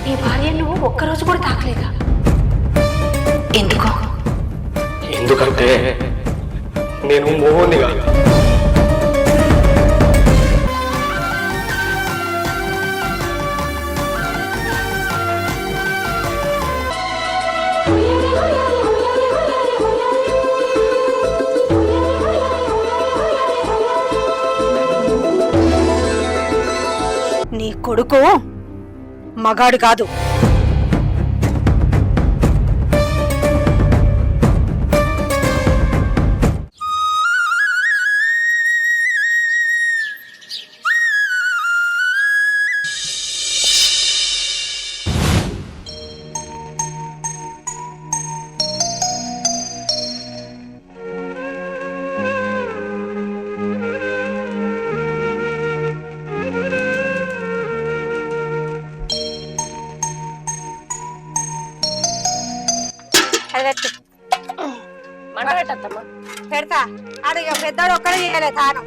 నీ భార్య నువ్వు ఒక్కరోజు కూడా తాకలేదా? ఎందుకో? ఎందుకంటే నేను మోహన్ని కాదు. నీ కొడుకు మగాడు కాదు. మంట పెట్టద్దమ్మా. పెడతా. ఆడు ఇక పెద్దోడు ఒక్కడే చేయలే తానం.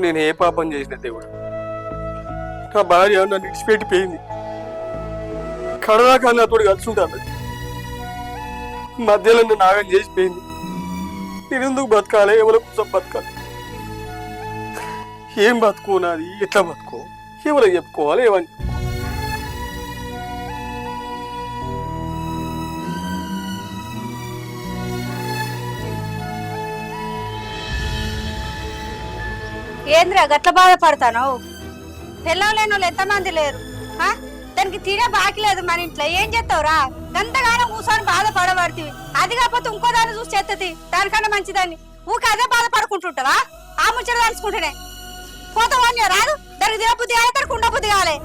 నేను ఏ పాపం చేసిన దేవుడు? నా భార్య నన్ను విడిచిపెట్టిపోయింది. కడదాకా నాతోడు కలిసి ఉంటాను. మధ్యలో నన్ను నాగం చేసిపోయింది. నేను ఎందుకు బతకాలి? ఎవరి కోసం బతకాలి? ఏం బతుకో నాది? ఎట్లా బతుకో? ఎవరికి చెప్పుకోవాలి? ఏమని ఏంద్రా గట్ల బాధపడతాను? పిల్లలు లేని వాళ్ళు ఎంతమంది లేరు? దానికి తినే బాకి లేదు మన ఇంట్లో. ఏం చేస్తావురా? గంతగానో కూర్చొని బాధపడబడుతుంది. అది కాకపోతే ఇంకో దాన్ని చూసి చేస్తుంది. దానికన్నా మంచిదాన్ని ఊకే అదే బాధపడుకుంటుంటావా? ఆ ముచ్చట తలుచుకుంటేనే పోతావని రాదు. దానికి తినబుద్ధి కాలే, దానికి ఉండబుద్ధి కాలే.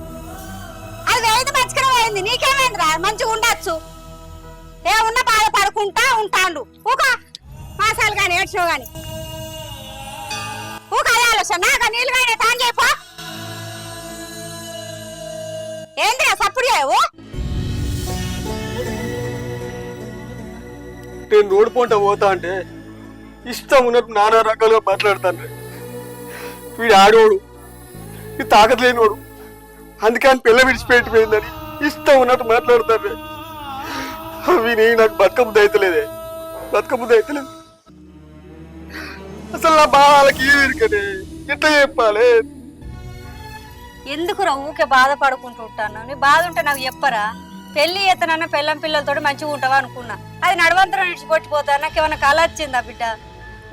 అది వేయింది మంచిగా వేయింది. నీకేమైందిరా? మంచిగా ఉండొచ్చు. ఏమున్నా బాధపడుకుంటా ఉంటాండు. ఊక మాసాలు కానీ ఏడ్చో గాని నీళ్ళు కానీ తాను చేయపో. ఏంద్రా సప్పుడు చేయవు? నేను రోడ్డు పొంట పోతా అంటే ఇష్టం ఉన్నట్టు నానా రకాలుగా మాట్లాడతాను. వీడు ఆడోడు, ఇది తాకత లేనివాడు, అందుకని పిల్ల విడిచిపెట్టిపోయిందని ఇష్టం ఉన్నట్టు మాట్లాడతాను. అవి నాకు బతకబుద్ధి అయితలేదే, బతకబుద్ధి అయితలేదు. అసలు నా బాధలకి ఏమిరికనే ఎట్లా చెప్పాలి? ఎందుకురా ఊకే బాధపడుకుంటూ ఉంటాను? నీ బాధ ఉంటే నాకు చెప్పరా? పెళ్లి ఎత్తనన్నా పిల్లం పిల్లలతో మంచిగా ఉంటావా అనుకున్నా. అది నడవంతరం ఇడిచిపెట్టిపోతా. నాకు ఏమన్నా కళ వచ్చిందా బిడ్డ?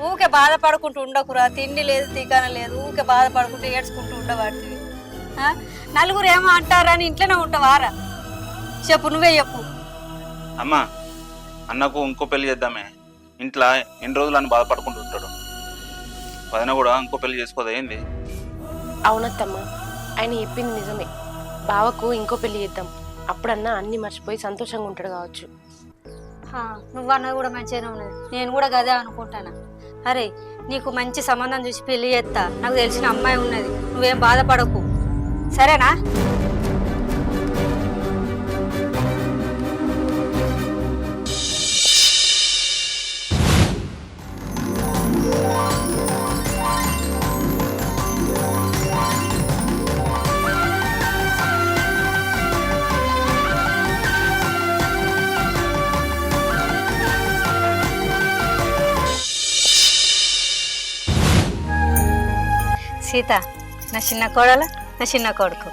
ఊకే బాధపడుకుంటూ ఉండకురా. తిండి లేదు, తీకాన లేదు. ఊకే బాధపడుకుంటూ ఏడ్చుకుంటూ ఉండవాడివి. నలుగురు ఏమో అంటారని ఇంట్లోనే ఉంటావారా? చెప్పు, నువ్వే చెప్పు. అమ్మా, అన్నకు ఇంకో పెళ్లి చేద్దామే. ఇంట్లో ఎన్ని రోజులు అని బాధపడుకుంటూ ఉంటాడు. వదిన కూడా ఇంకో పెళ్లి చేసుకోదా ఏంది? అవునత్తమ్మా, ఆయన చెప్పింది నిజమే. బావకు ఇంకో పెళ్లి చేద్దాం. అప్పుడన్నా అన్ని మర్చిపోయి సంతోషంగా ఉంటాడు కావచ్చు. నువ్వన్నది కూడా మంచిగానే ఉన్నది. నేను కూడా గదే అనుకుంటాను. అరే, నీకు మంచి సంబంధం చూసి పెళ్లి చేస్తా. నాకు తెలిసిన అమ్మాయి ఉన్నది. నువ్వేం బాధపడకు, సరేనా? సీత నా చిన్న కోడలు, నా చిన్న కొడుకు.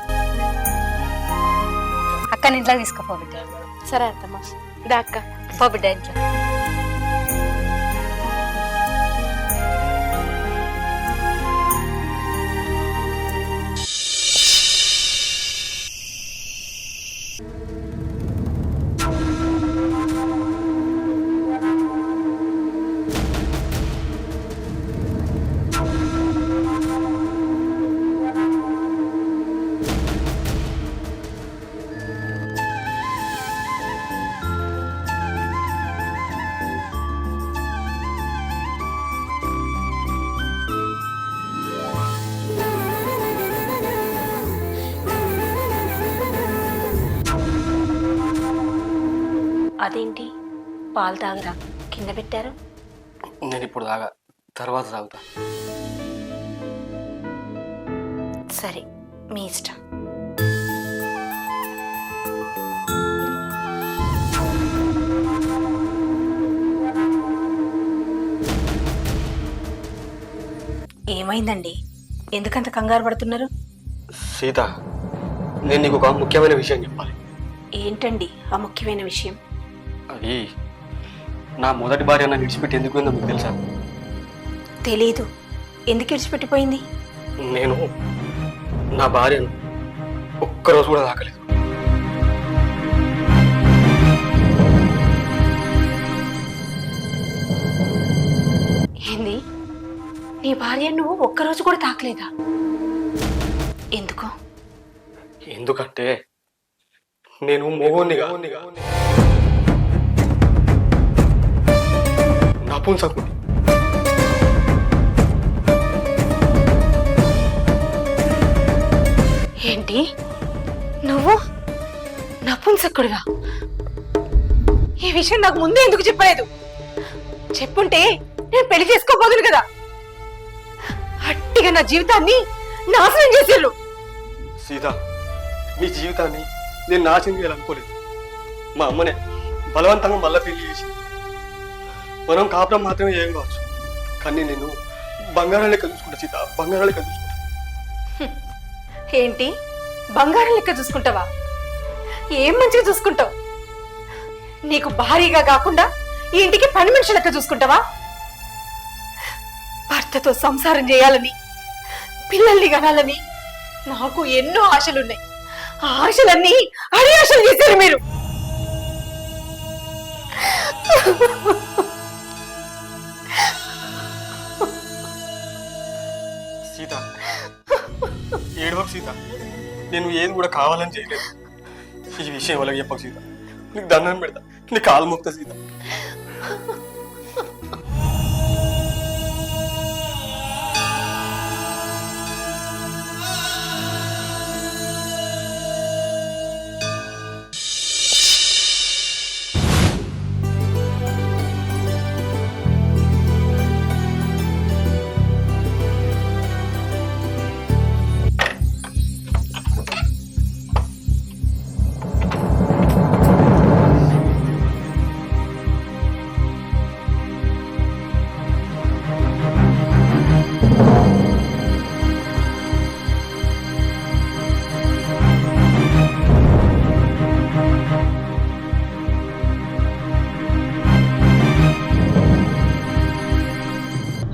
అక్కని ఇంట్లో తీసుకుపో బిడ్డ. సరే అత్తమ్మా. ఇదా అక్క, పో బిడ్డ ఇంట్లో. అదేంటి పాలు తాగరా? కింద పెట్టారు. నేను ఇప్పుడు తాగా, తర్వాత తాగుతా. సరే మీ ఇష్టం. ఏమైందండి, ఎందుకంత కంగారు పడుతున్నారు? సీత, నేను నీకు ఒక ముఖ్యమైన విషయం చెప్పాలి. ఏంటండి ఆ ముఖ్యమైన విషయం? అది నా మొదటి భార్య నన్ను విడిచిపెట్టి ఎందుకు పోయిందో మీకు తెలుసా? తెలీదు. ఎందుకు విడిచిపెట్టిపోయింది? నేను నా భార్యను ఒక్కరోజు కూడా తాకలేదు. ఏంది, నీ భార్య నువ్వు ఒక్కరోజు కూడా తాకలేదా? ఎందుకు? ఎందుకంటే నేను మొగోనిగా నపుంసకుని. ఏంటి, నువ్వు నపుంసకుడివా? ఈ విషయం నాకు ముందే ఎందుకు చెప్పలేదు? చెప్పుంటే నేను పెళ్లి చేసుకోబోదును కదా. అట్టిగా నా జీవితాన్ని నాశనం చేసేళ్ళు. సీత, నీ జీవితాన్ని నేను నాశనం చేయాలనుకోలేదు. మా అమ్మనే బలవంతంగా మళ్ళీ పెళ్లి చేసి మనం కాపురం మాత్రమే ఏం కావచ్చు, కానీ నేను బంగారం లెక్క చూసుకుంటా సీత, బంగారం లెక్క చూసుకుంటా. ఏంటి, బంగారం లెక్క చూసుకుంటావా? ఏం మంచిగా చూసుకుంటావు? నీకు భారీగా కాకుండా ఈ ఇంటికి పని మనిషి లెక్క చూసుకుంటావా? భర్తతో సంసారం చేయాలని, పిల్లల్ని కనాలని నాకు ఎన్నో ఆశలున్నాయి. ఆ ఆశలన్నీ అడి ఆశలు చేశారు మీరు. సీత, ఏడవకు సీత, నేను ఏది కూడా కావాలని చేయలేదు. ఈ విషయం వాళ్ళకి చెప్పకు సీత, నీకు దండం పెడతా, నీ కాలు మొక్తా సీత.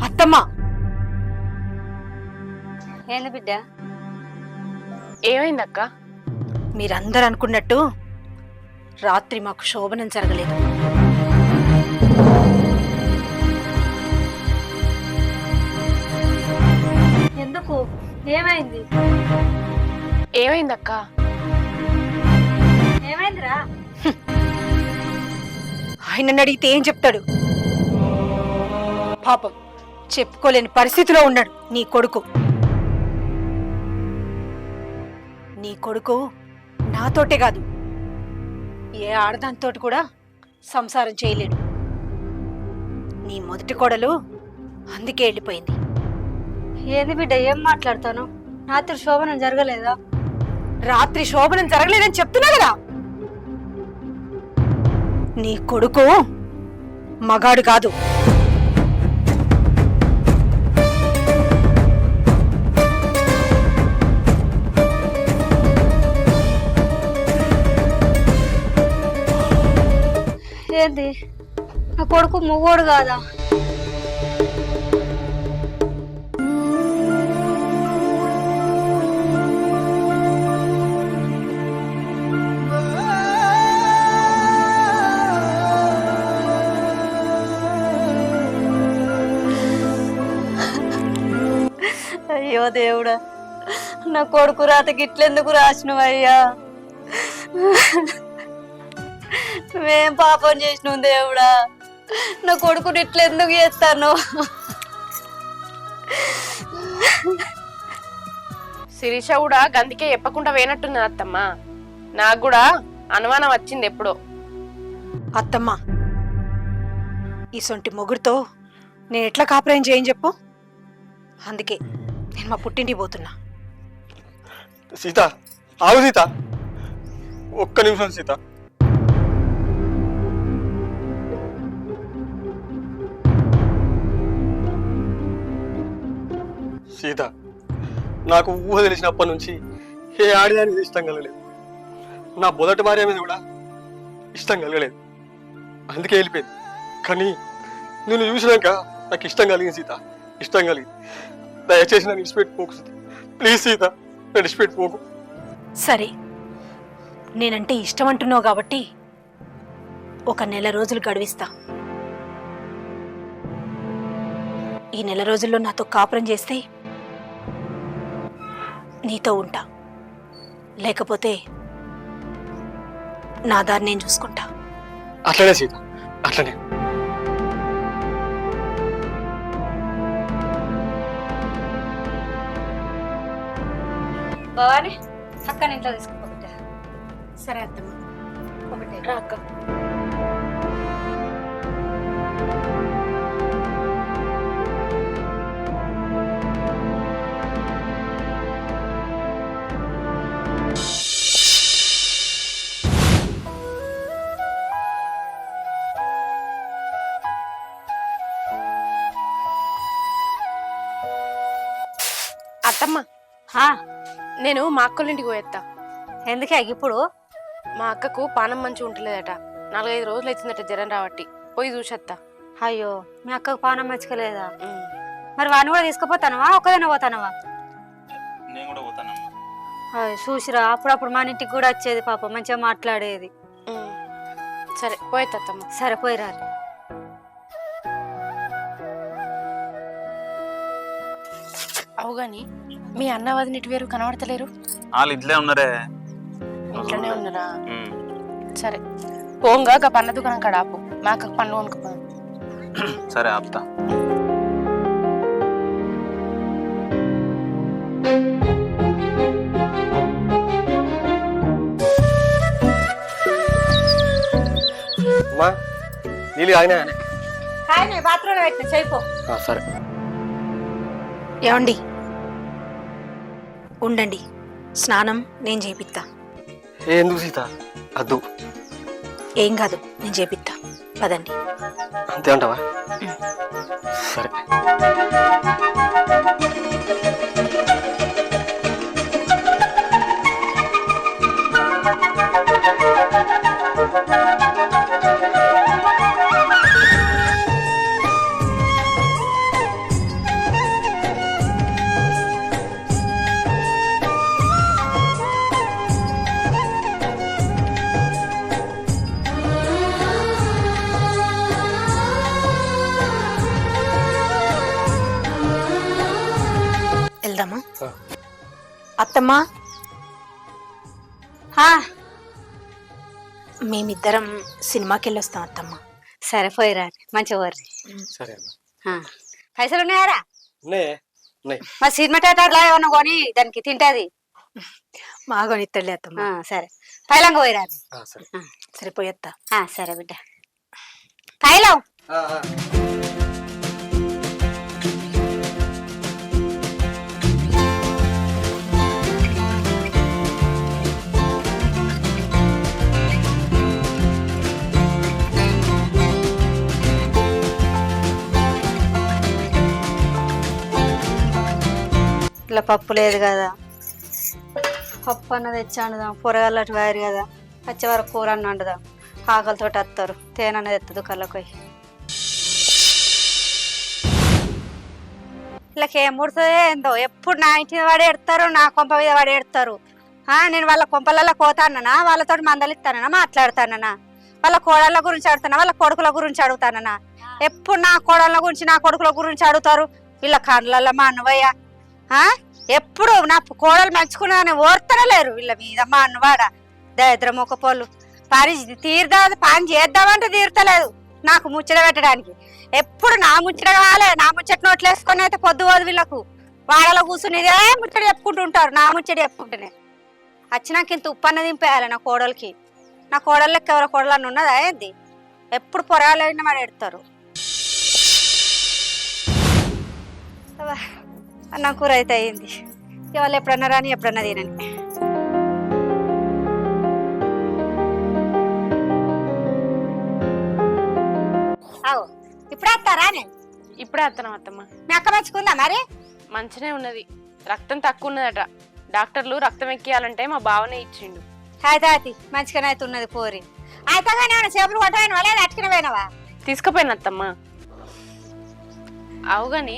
అత్తమ్మా, ఏంది బిడ్డ? ఏమైందక్క? మీరందరూ అనుకున్నట్టు రాత్రి మాకు శోభనం జరగలేదు. ఎందుకు? ఏమైంది? ఏమైందక్క? ఏమైందిరా? ఆయనని అడిగితే ఏం చెప్తాడు? పాపం, చెప్పుకోలేని పరిస్థితిలో ఉన్నాడు నీ కొడుకు. నీ కొడుకు నాతోటే కాదు, ఏ ఆడదానితోటి కూడా సంసారం చేయలేడు. నీ మొదటి కోడలు అందుకే వెళ్ళిపోయింది. ఏంది బిడ్డ, ఏం మాట్లాడతాను? రాత్రి శోభనం జరగలేదా? రాత్రి శోభనం జరగలేదని చెప్తున్నా కదా. నీ కొడుకు మగాడు కాదు. ఏంది, నా కొడుకు మొగోడు కాదా? అయ్యో దేవుడా, నా కొడుకు రాత గిట్లెందుకు రాసినవయ్యా? నువ్వేం పాపం చేసినావు దేవుడా? నా కొడుకుని ఇట్లెందుకు చేస్తాను? శిరీష కూడా గందికే చెప్పకుండా వేనట్టున్నది అత్తమ్మ. నాకు కూడా అనుమానం వచ్చింది ఎప్పుడో. అత్తమ్మ, ఈ సొంటి మొగుడుతో నేను ఎట్లా కాపురం చేయని చెప్పు. అందుకే నేను మా పుట్టింటికి పోతున్నా. సీత ఆగు సీత, ఒక్క నిమిషం సీత. సీత, నాకు ఊహ తెలిసినప్పటి నుంచి ఏ ఆడదానికి ఇష్టం కలగలేదు. నా మొదటి భార్య మీద కూడా ఇష్టం కలగలేదు, అందుకే వెళ్ళిపోయింది. కానీ నేను చూసినాక నాకు ఇష్టం కలిగింది సీత, ఇష్టం కలిగింది. దయచేసి నన్ను విడిచిపెట్టిపోకు సీత, ప్లీజ్ సీత, నన్ను విడిచిపెట్టిపోకు. సరే, నేనంటే ఇష్టం అంటున్నావు కాబట్టి ఒక నెల రోజులు గడువిస్తా. ఈ నెల రోజుల్లో నాతో కాపురం చేస్తే నీతో ఉంటా, లేకపోతే నా దారి నేను చూసుకుంటా. అట్లనే సీత, అట్లనే. భవాని అక్కని ఇంట్లో తీసుకో బిడ్డ. సరే అత్తమ్మ. ఒకటే రా అక్క. అత్తమ్మ, హా, నేను మా అక్కల ఇంటికి పోయేస్తా. ఎందుకే ఇప్పుడు? మా అక్కకు పానం మంచిగా ఉంటలేదట, 4-5 రోజులు అవుతుందట జ్వరం రాబట్టి. పోయి చూసేస్తా. అయ్యో, మీ అక్కకు పానం మెచ్చుకోలేదా? మరి వాడిని కూడా తీసుకుపోతానవా, ఒక్కదైనా పోతానవా? నేను కూడా పోతానమ్మా. చూసిరా, అప్పుడప్పుడు మన ఇంటికి కూడా వచ్చేది, పాప మంచిగా మాట్లాడేది. సరే పోయేస్తా అత్తమ్మ. సరే పోయిరా. అవుగాని మీ అన్న వదిన ఇటు వేరు కనబడతలేరు. వాళ్ళు ఇంట్లే ఉన్నారే. ఇంట్లోనే ఉన్నారా? ఉమ్. సరే పోంగా పండ్ల దుకాణం కాడ ఆపు, మా అక్కకు పండ్లు కొనుక్కుపో. సరే ఆపుతా. అమ్మా, నీళ్ళు ఆయన బాత్రూంలో పెట్టిన చేయిపో. సరే. ఏమండి, ఉండండి, స్నానం నేను చేపిస్తా. ఎందుకు సీత? అద్దు. ఏం కాదు, నేను చేపిస్తా, పదండి. అంతే అంటావా? సరే. వెళ్దామా? అత్తమ్మా, మేమిద్దరం సినిమాకి వెళ్ళొస్తాం అత్తమ్మ. సరే పోయిరా, మంచిగా పోర్రి. సరే అమ్మా. పైసలు ఉన్నాయారా? ఉన్నాయి. మరి సినిమా థియేటర్లో ఏమన్నా కొని దానికి తింటది. మాగొనిత్తలే అత్తమ్మ. సరే పైలంగా పోయిరా. సరే. సరే పోయేత్తా. సరే బిడ్డ, పైలం. ఇలా పప్పు లేదు కదా, పప్పు అన్న తెచ్చి వండుదాం. కూరగాయలు అటు వారు కదా, వచ్చే వరకు కూర అన్న వండుదాం. ఆకలితో వస్తారు, తేనన్నది ఎత్తదు కళ్ళకు పోయి. వీళ్ళకి ఏం ముడుతుందో ఏందో, ఎప్పుడు నా ఇంటి వాడే ఎడతారు, నా కొంప మీద వాడే ఎడతారు. నేను వాళ్ళ కొంపలలో పోతానన్నా, వాళ్ళతో మందలిస్తానన్నా, మాట్లాడతానన్నా, వాళ్ళ కోడళ్ళ గురించి అడుగుతానా, వాళ్ళ కొడుకుల గురించి అడుగుతానన్నా. ఎప్పుడు నా కోడళ్ళ గురించి, నా కొడుకుల గురించి అడుగుతారు. వీళ్ళ కండ్లలో మా అన్నవయ్య ఎప్పుడు నా కోడలు మంచుకున్నా ఓర్తనే లేరు వీళ్ళ మీద. మా అన్నవాడ దరిద్రం ఒక పోళ్ళు పని తీరుదా, పని చేద్దామంటే తీరుతలేదు నాకు ముచ్చట పెట్టడానికి. ఎప్పుడు నా ముచ్చట కావాలి, నా ముచ్చట నోట్లు వేసుకొని అయితే పొద్దు పోదు వీళ్ళకు. వాడలో కూర్చునేదే ముచ్చట చెప్పుకుంటూ ఉంటారు, నా ముచ్చట చెప్పుకుంటేనే. వచ్చినాక ఇంత ఉప్పన్న దింపేయాలి నా కోడలికి. నా కోడళ్ళకి ఎవరో కోడలన్న ఉన్నదా ఏంది? ఎప్పుడు పొరాలైన మరి ఎడతారు. అన్నం కూర అయితే అయింది. ఇవాళ ఎప్పుడన్నా రాని, ఎప్పుడన్నా తినని. రానే ఇప్పుడే వస్తాను అత్తమ్మ. మీ అక్క మంచుకుందా మరి? మంచినే ఉన్నది, రక్తం తక్కువ ఉన్నదట. డాక్టర్లు రక్తం ఎక్కియాలంటే మా బావనే ఇచ్చిండు. అయితే అయితే మంచిగానే అయితే ఉన్నది పోరి. అయితే కానీ ఏమైనా చేపలు కొట్టమైన వాళ్ళే అట్టుకుని తీసుకుపోయిన అత్తమ్మ. అవు గాని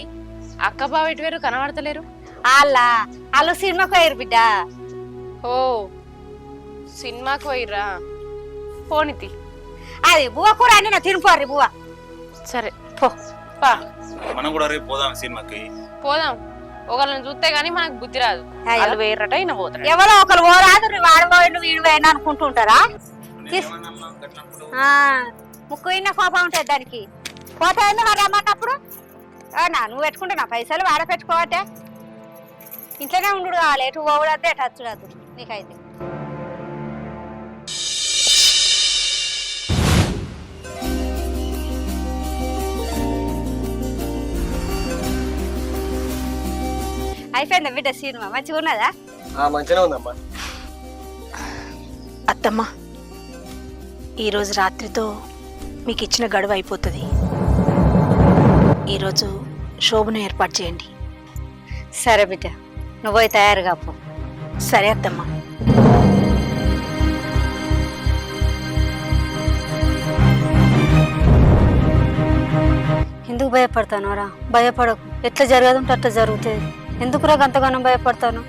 అక్క బావ ఇటు వేరు కనబడతలేరు. వాళ్ళు సినిమాకు పోయారు బిడ్డ. ఓ సినిమాకు పోయిర్రా? పోనితి. అది బువ్వ కూర అని నా తినిపోర్రి బువ్వ. సరే పో పా. మనం కూడా రేపు పోదాం సినిమాకి. పోదాం. ఒకళ్ళని చూస్తే గానీ మనకు బుద్ధి రాదు. వాళ్ళు వేయరట, ఈయన పోతాడు. ఎవరో ఒకరు పోరాదు, వాడు పోయిండు వీడు పోయిండు అనుకుంటుంటారా? ముక్కు ఇన్న కోపం ఉంటుంది దానికి. పోతా మరి రమ్మన్నప్పుడు నువ్వు పెట్టుకుంటే నా పైసలు వాడ పెట్టుకోవట్టే. ఇంట్లోనే ఉండు కావాలి, ఎటు పోవడద్దు ఎటు వచ్చుడద్దు నీకైతే. అయిపోయిందా బిడ్డ సినిమా? మంచిగా ఉన్నదా? మంచిగా ఉందమ్మా. అత్తమ్మ, ఈరోజు రాత్రితో మీకు ఇచ్చిన గడువు అయిపోతుంది. ఈరోజు శోభను ఏర్పాటు చేయండి. సరే బిడ్డ, నువ్వు పోయి తయారుగా పో. సరే అత్తమ్మ. ఎందుకు భయపడతాను రా? భయపడకు, ఎట్లా జరగదంటే అట్లా జరుగుతుంది. ఎందుకురా గంతగానం భయపడతాను?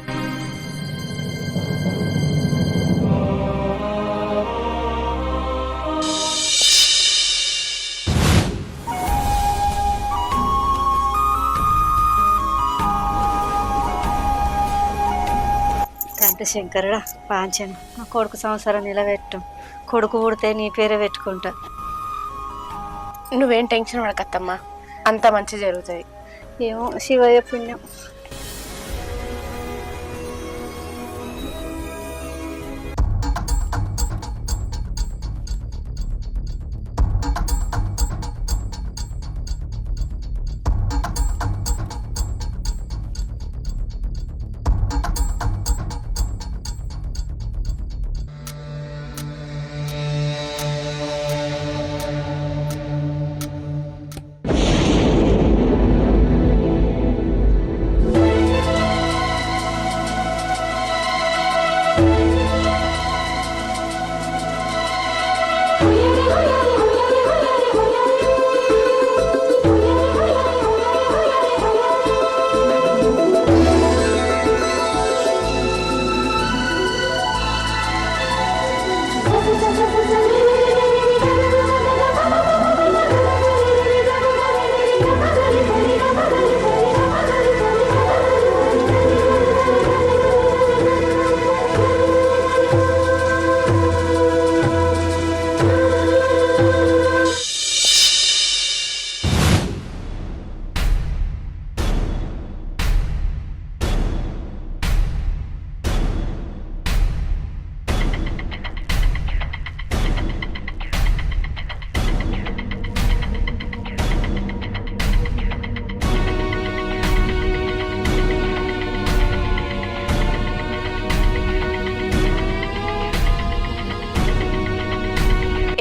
తండ్రి శంకరుడా పాంచను, నా కొడుకు సంవత్సరం నిలబెట్టు. కొడుకు పుడితే నీ పేరే పెట్టుకుంటా. నువ్వేం టెన్షన్ పడకత్తమ్మా, అంత మంచి జరుగుతుంది. ఏమో శివయ్య పుణ్యం.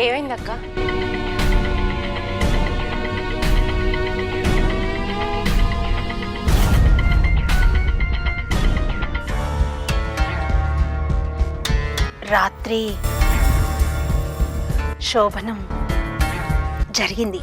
ఏమైందక్క? రాత్రి శోభనం జరిగింది.